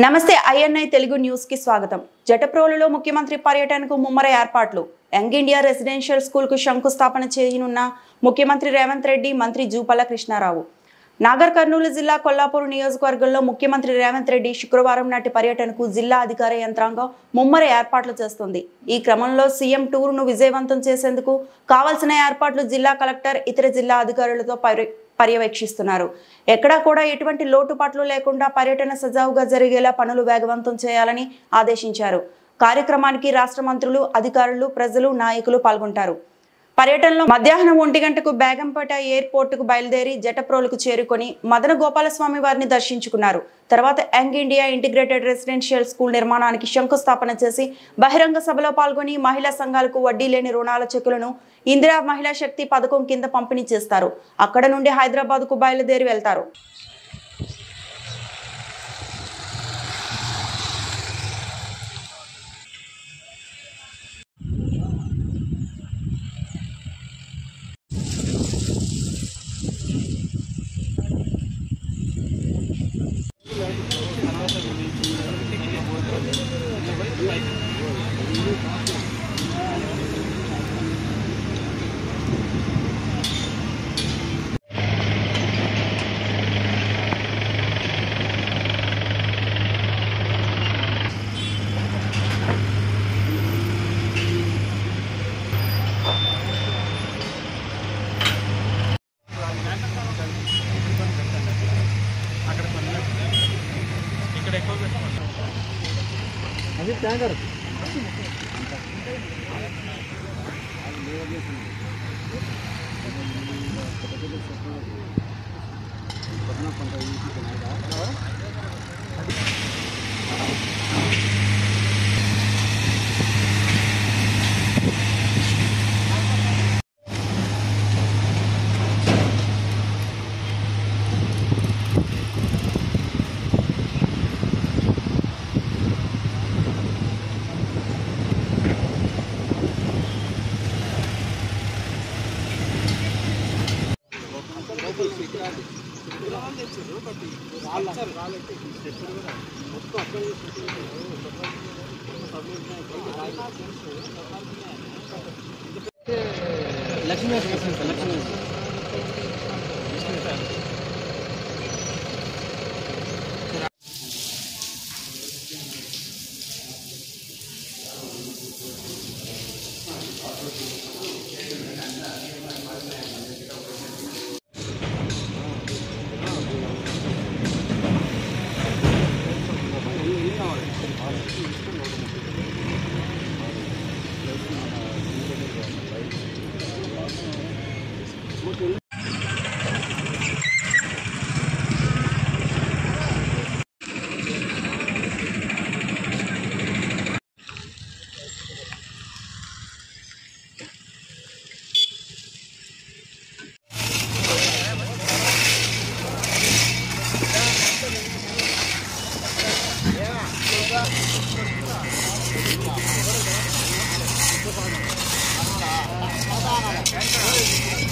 నమస్తే INI Telugu news కి స్వాగతం. జటప్రోలులో ముఖ్యమంత్రి పర్యటనకు ముమ్మర ఏర్పాట్లు. యంగ్ ఇండియా రెసిడెన్షియల్ స్కూల్ కు శంకుస్థాపన చేయనున్న ముఖ్యమంత్రి రేవంత్ రెడ్డి, మంత్రి జూపల్లి కృష్ణారావు. నాగర్ కర్నూలు జిల్లా కొల్లాపూర్ నియోజకవర్గంలో ముఖ్యమంత్రి రేవంత్ రెడ్డి శుక్రవారం నాటి పర్యటనకు జిల్లా అధికార యంత్రాంగం ముమ్మర ఏర్పాట్లు చేస్తుంది. ఈ క్రమంలో సీఎం టూర్ను విజయవంతం చేసేందుకు కావాల్సిన ఏర్పాట్లు జిల్లా కలెక్టర్, ఇతర జిల్లా అధికారులతో పర్యవేక్షిస్తున్నారు. ఎక్కడా కూడా ఎటువంటి లోటుపాట్లు లేకుండా పర్యటన సజావుగా జరిగేలా పనులు వేగవంతం చేయాలని ఆదేశించారు. కార్యక్రమానికి రాష్ట్ర మంత్రులు, అధికారులు, ప్రజలు, నాయకులు పాల్గొంటారు. పర్యటనలో మధ్యాహ్నం 1 గంటకు బేగంపేట ఎయిర్పోర్టుకు బయలుదేరి జటప్రోలుకు చేరుకొని మదన గోపాలస్వామి వారిని దర్శించుకున్నారు. తర్వాత young India integrated residential school నిర్మాణానికి శంకుస్థాపన చేసి బహిరంగ సభలో పాల్గొని మహిళా సంఘాలకు వడ్డీ లేని రుణాల చెక్కులను ఇందిరా మహిళా శక్తి పథకం కింద పంపిణీ చేస్తారు. అక్కడ నుండి హైదరాబాద్కు బయలుదేరి వెళ్తారు. अभी क्या कर लक्ष्मी Yeah.